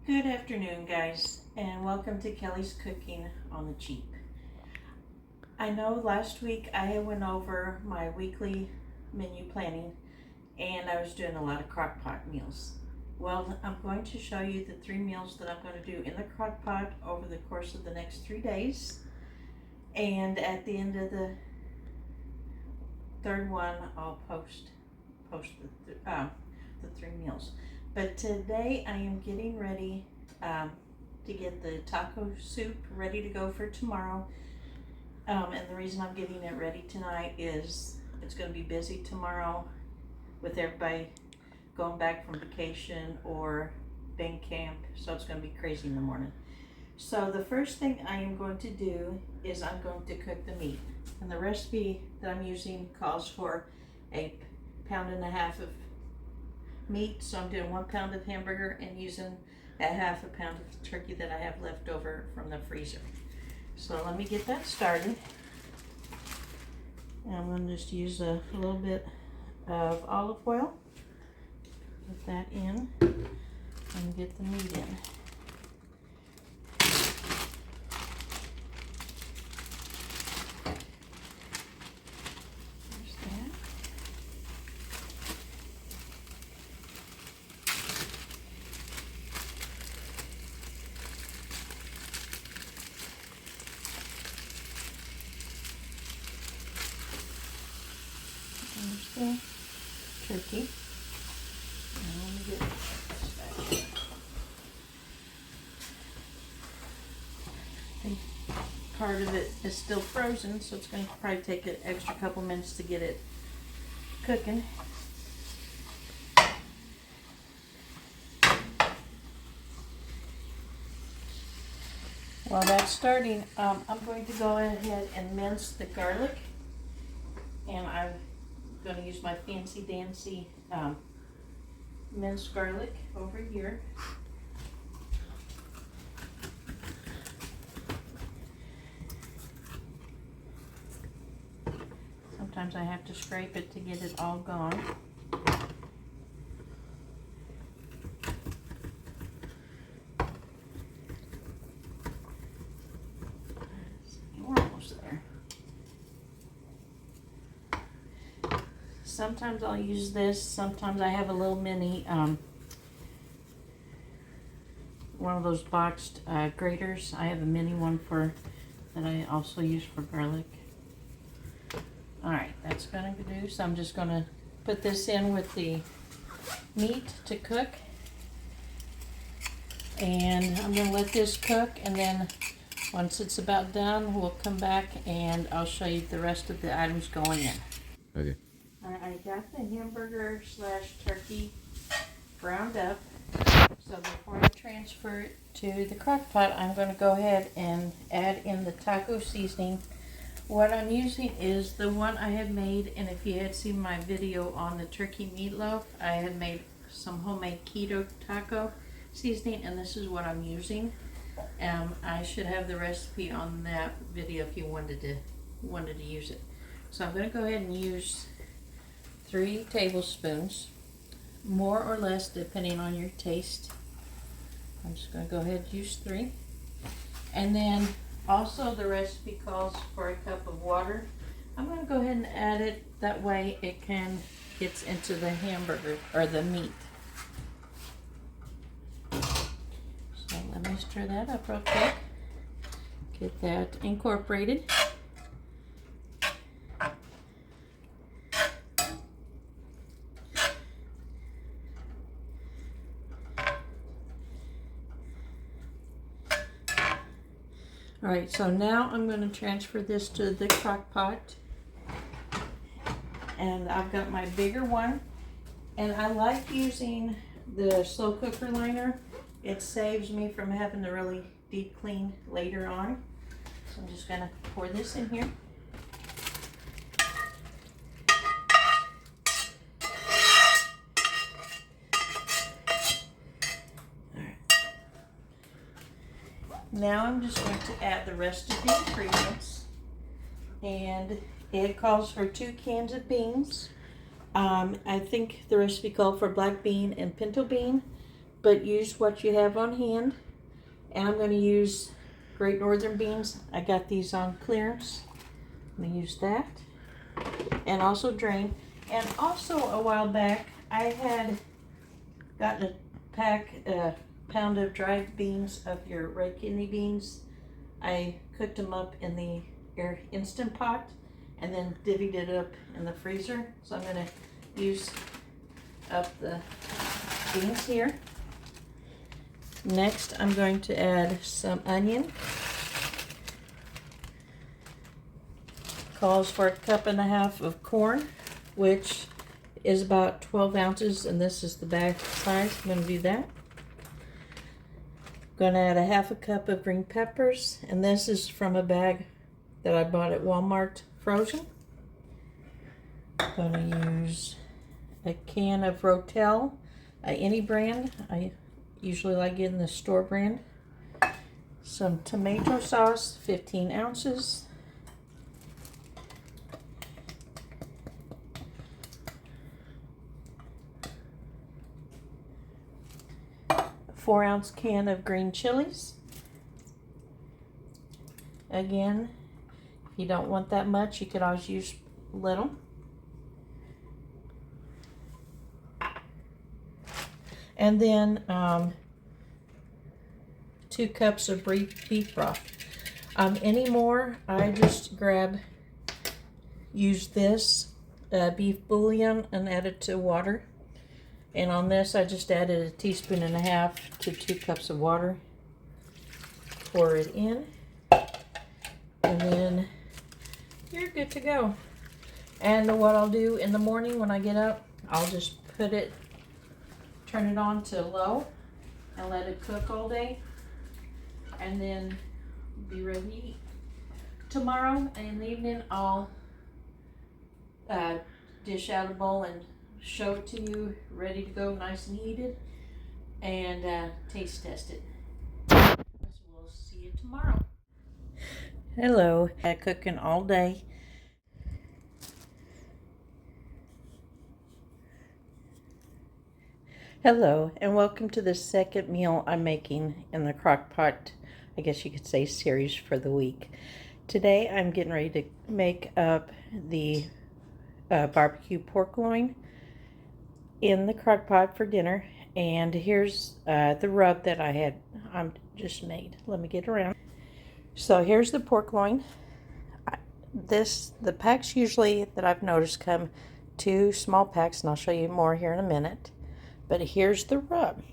Good afternoon, guys, and welcome to Kelly's Cooking on the Cheap. I know last week I went over my weekly menu planning and I was doing a lot of Crockpot meals. Well, I'm going to show you the 3 meals that I'm going to do in the Crockpot over the course of the next 3 days. And at the end of the third one, I'll post the 3 meals. But today I am getting ready to get the taco soup ready to go for tomorrow. And the reason I'm getting it ready tonight is it's going to be busy tomorrow with everybody going back from vacation or band camp. So it's going to be crazy in the morning. So the first thing I am going to do is I'm going to cook the meat. And the recipe that I'm using calls for 1.5 pounds of meat, so I'm doing 1 pound of hamburger and using a 1/2 pound of turkey that I have left over from the freezer. So let me get that started. And I'm going to just use a little bit of olive oil. Put that in and get the meat in. There's the turkey. And let me get this back. I think part of it is still frozen, so it's going to probably take an extra couple minutes to get it cooking. While that's starting, I'm going to go ahead and mince the garlic. And I'm going to use my fancy dancy minced garlic over here. Sometimes I have to scrape it to get it all gone. We're almost there. Sometimes I'll use this, sometimes I have a little mini, one of those boxed graters. I have a mini one that I also use for garlic. Alright, that's going to do, so I'm just going to put this in with the meat to cook. And I'm going to let this cook, and then once it's about done, we'll come back and I'll show you the rest of the items going in. Okay. I got the hamburger / turkey browned up. So before I transfer it to the crock pot, I'm going to go ahead and add in the taco seasoning. What I'm using is the one I had made, and if you had seen my video on the turkey meatloaf, I had made some homemade keto taco seasoning, and this is what I'm using. I should have the recipe on that video if you wanted to use it. So I'm going to go ahead and use 3 tablespoons, more or less depending on your taste. I'm just going to go ahead and use 3. And then also the recipe calls for a cup of water. I'm going to go ahead and add it, that way it gets into the hamburger or the meat. So let me stir that up real quick. Get that incorporated. Alright, so now I'm going to transfer this to the crock pot. And I've got my bigger one. And I like using the slow cooker liner. It saves me from having to really deep clean later on. So I'm just going to pour this in here. Now I'm just going to add the rest of the ingredients, and it calls for 2 cans of beans. I think the recipe called for black bean and pinto bean, but use what you have on hand. And I'm going to use Great Northern beans. I got these on clearance. I'm going to use that. And also drain. And also a while back, I had gotten a pound of dried beans of your red kidney beans. I cooked them up in the Instant Pot and then divvied it up in the freezer. So I'm going to use up the beans here. Next, I'm going to add some onion. Calls for 1.5 cups of corn, which is about 12 ounces, and this is the bag size. I'm going to do that. Going to add 1/2 cup of green peppers, and this is from a bag that I bought at Walmart frozen. Going to use a can of Rotel, any brand. I usually like getting the store brand. Some tomato sauce, 15 ounces. 4-ounce can of green chilies. Again, if you don't want that much, you could always use little. And then 2 cups of beef broth. Anymore, I just use this beef bouillon and add it to water. And on this, I just added 1.5 teaspoons to 2 cups of water. Pour it in, and then you're good to go. And what I'll do in the morning when I get up, I'll just turn it on to low and let it cook all day, and then be ready to eat. Tomorrow in the evening, I'll dish out a bowl and show it to you, ready to go, nice and heated, and taste test it. So we'll see you tomorrow. Hello, cooking all day. Hello, and welcome to the second meal I'm making in the Crockpot, I guess you could say, series for the week. Today I'm getting ready to make up the barbecue pork loin in the Crockpot for dinner, and here's the rub that I just made. Let me get around. So here's the pork loin. The packs usually that I've noticed come 2 small packs, and I'll show you more here in a minute. But here's the rub.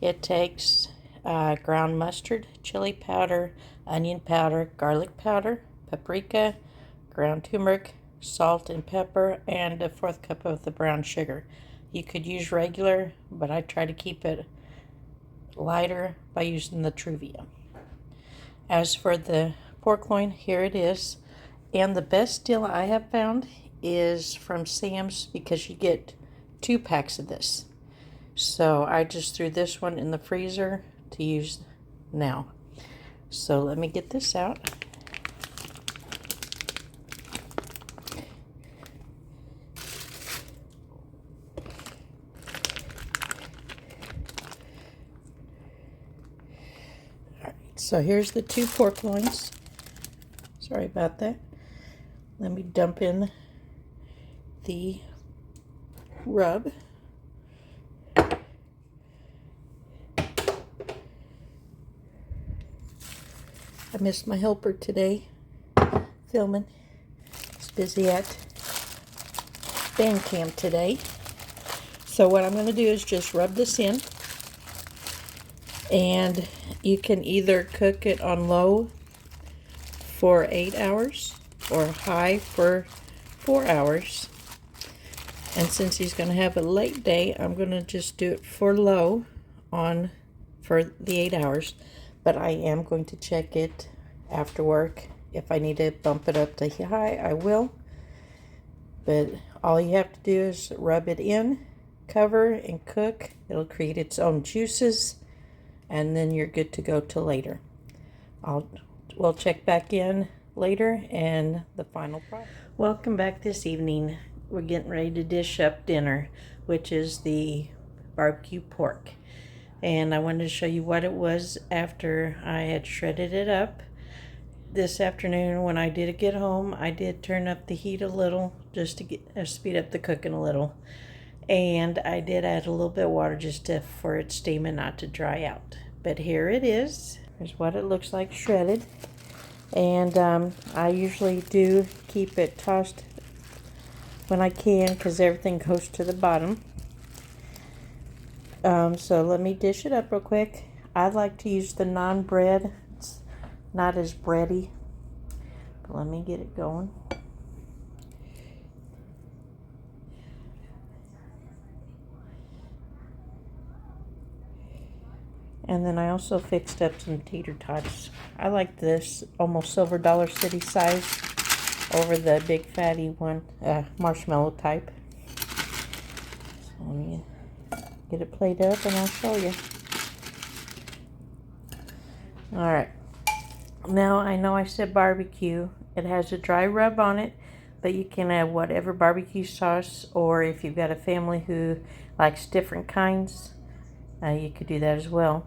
It takes ground mustard, chili powder, onion powder, garlic powder, paprika, ground turmeric, salt and pepper, and 1/4 cup of the brown sugar. You could use regular, but I try to keep it lighter by using the Truvia. As for the pork loin, here it is. And the best deal I have found is from Sam's, because you get 2 packs of this. So I just threw this one in the freezer to use now. So let me get this out. So here's the 2 pork loins. Sorry about that. Let me dump in the rub. I missed my helper today filming. He's busy at band camp today. So what I'm going to do is just rub this in. And you can either cook it on low for 8 hours or high for 4 hours. And since he's going to have a late day, I'm going to just do it for low for the 8 hours. But I am going to check it after work. If I need to bump it up to high, I will. But all you have to do is rub it in, cover, and cook. It'll create its own juices, and then you're good to go till later. We'll check back in later and the final product. Welcome back this evening. We're getting ready to dish up dinner, which is the barbecue pork. and I wanted to show you what it was after I had shredded it up. This afternoon when I did get home, I did turn up the heat a little just to speed up the cooking a little. And I did add a little bit of water just for its steaming not to dry out. But here it is. Here's what it looks like shredded. And I usually do keep it tossed when I can because everything goes to the bottom. So let me dish it up real quick. I like to use the non-bread. It's not as bready. But let me get it going. And then I also fixed up some tater tots. I like this almost silver Dollar City size over the big fatty one, marshmallow type. So let me get it plated up and I'll show you. Alright. Now I know I said barbecue. It has a dry rub on it, but you can add whatever barbecue sauce, or if you've got a family who likes different kinds, you could do that as well.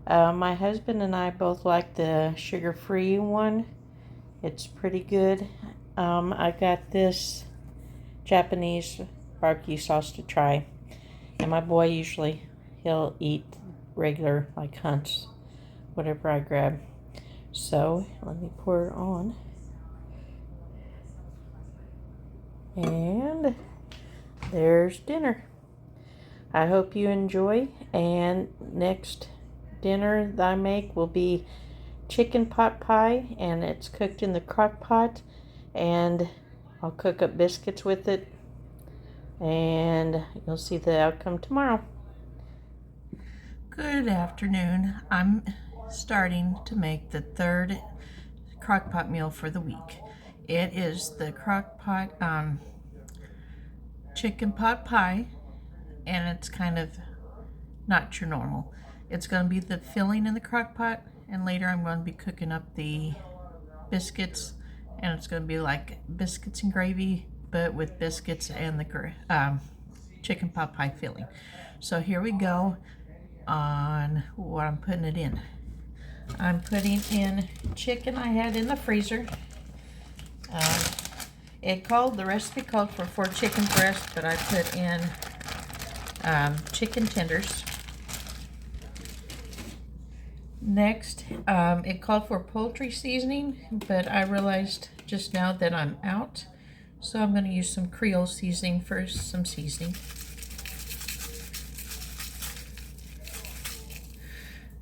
My husband and I both like the sugar-free one. It's pretty good. I got this Japanese barbecue sauce to try. And my boy usually, he'll eat regular, like Hunt's, whatever I grab. So, let me pour it on. And there's dinner. I hope you enjoy, and next dinner that I make will be chicken pot pie, and it's cooked in the crock pot, and I'll cook up biscuits with it, and you'll see the outcome tomorrow. Good afternoon. I'm starting to make the third crock pot meal for the week. It is the crock pot chicken pot pie, and it's kind of not your normal. It's going to be the filling in the crock pot, and later I'm going to be cooking up the biscuits, and it's going to be like biscuits and gravy, but with biscuits and the chicken pot pie filling. So here we go on what I'm putting it in. I'm putting in chicken I had in the freezer. The recipe called for 4 chicken breasts, but I put in chicken tenders. Next, it called for poultry seasoning, but I realized just now that I'm out, so I'm going to use some Creole seasoning for some seasoning.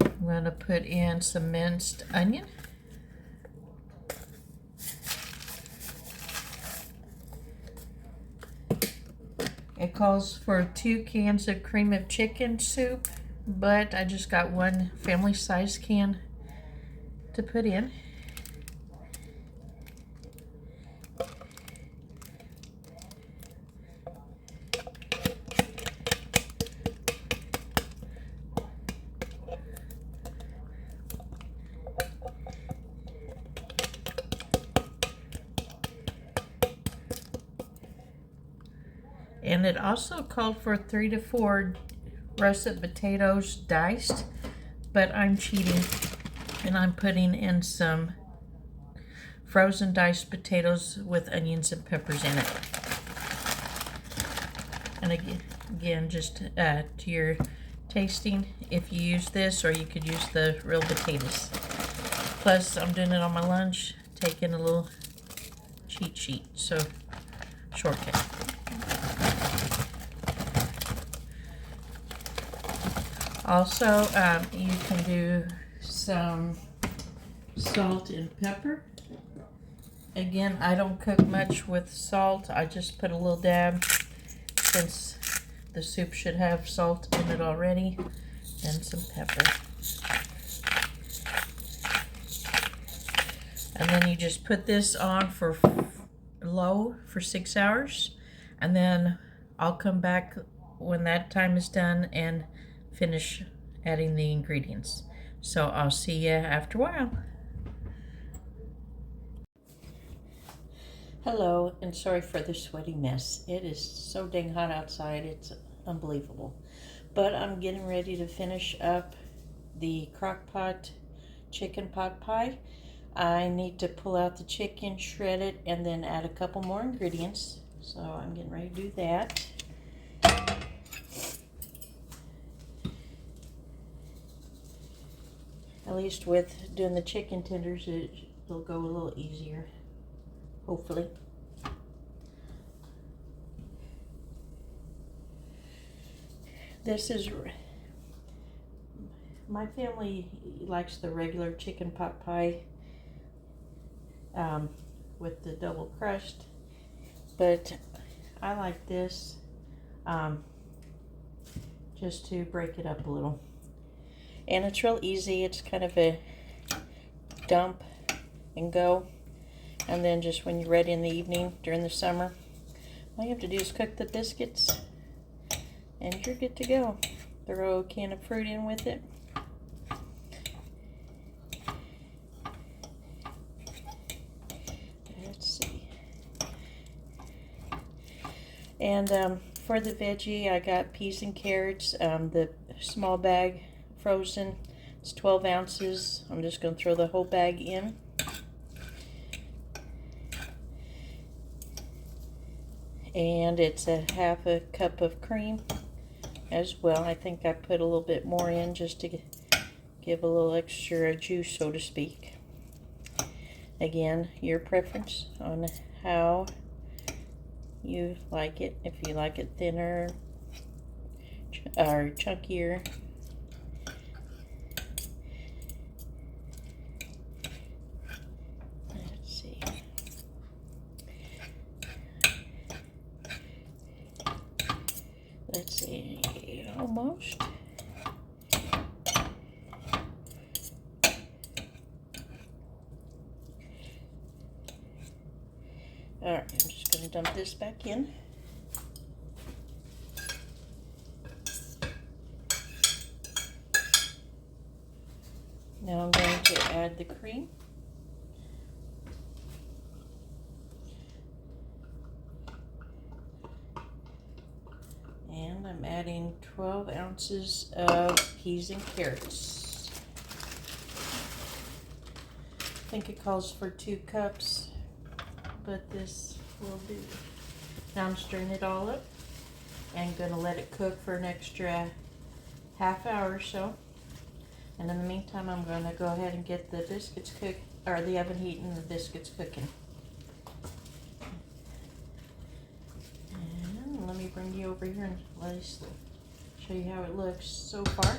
I'm going to put in some minced onion. It calls for 2 cans of cream of chicken soup, but I just got 1 family size can to put in. And it also called for 3 to 4 russet potatoes diced, but I'm cheating and I'm putting in some frozen diced potatoes with onions and peppers in it. And again, just to your tasting, if you use this, or you could use the real potatoes. Plus, I'm doing it on my lunch, taking a little cheat sheet, so shortcut. Also, you can do some salt and pepper. Again, I don't cook much with salt. I just put a little dab, since the soup should have salt in it already, and some pepper. And then you just put this on for low for 6 hours, and then I'll come back when that time is done and finish adding the ingredients. So I'll see you after a while. Hello, and sorry for the sweaty mess. It is so dang hot outside, it's unbelievable. But I'm getting ready to finish up the Crockpot chicken pot pie. I need to pull out the chicken, shred it, and then add a couple more ingredients. So I'm getting ready to do that. At least with doing the chicken tenders, it'll go a little easier, hopefully. This is, my family likes the regular chicken pot pie with the double crust, but I like this just to break it up a little. And it's real easy. It's kind of a dump and go, and then just when you're ready in the evening during the summer, all you have to do is cook the biscuits and you're good to go. Throw a can of fruit in with it. Let's see. And for the veggie, I got peas and carrots, the small bag frozen. It's 12 ounces. I'm just going to throw the whole bag in. And it's a half a cup of cream as well. I think I put a little bit more in just to give a little extra juice, so to speak. Again, your preference on how you like it. If you like it thinner or chunkier. Let's see. Let's see, almost. Alright, I'm just going to dump this back in. Now I'm going to add the cream. And I'm adding 12 ounces of peas and carrots. I think it calls for 2 cups, but this will do. Now I'm stirring it all up and going to let it cook for an extra half hour or so. And in the meantime, I'm going to go ahead and get the biscuits cooked, or the oven heating and the biscuits cooking. And let me bring you over here and let's show you how it looks so far.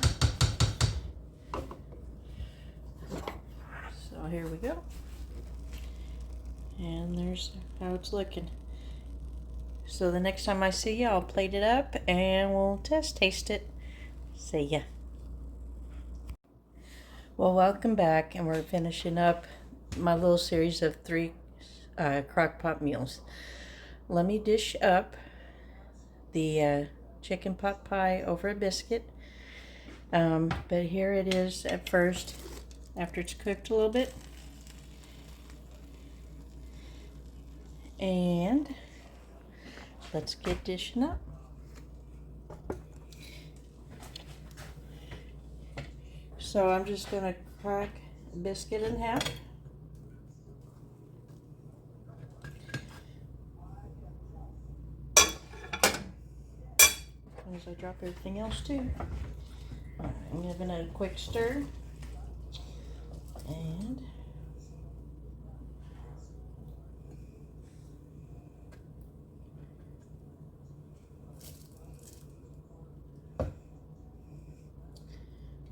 So here we go. And there's how it's looking. So the next time I see you, I'll plate it up and we'll taste it. See ya. Well, welcome back, and we're finishing up my little series of 3 Crockpot meals. Let me dish up the chicken pot pie over a biscuit. But here it is at first, after it's cooked a little bit. And let's get dishing up. So I'm just going to crack a biscuit in half. As I drop everything else too. Alright, I'm giving it a quick stir. And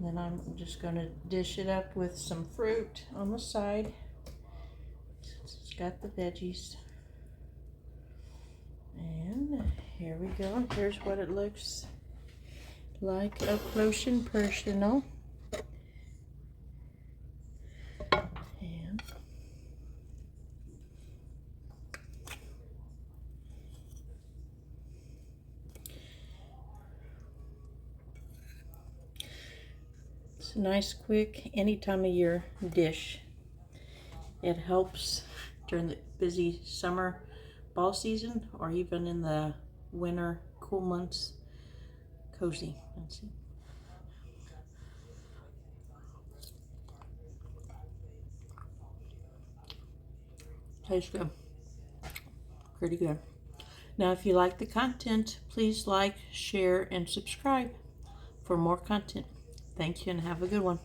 then I'm just going to dish it up with some fruit on the side. It's got the veggies. And here we go. Here's what it looks like up close and personal. And it's a nice, quick, any time of year dish. It helps during the busy summer ball season, or even in the winter cool months. Cozy. Let's see. Tastes good. Pretty good. Now, if you like the content, please like, share, and subscribe for more content. Thank you and have a good one.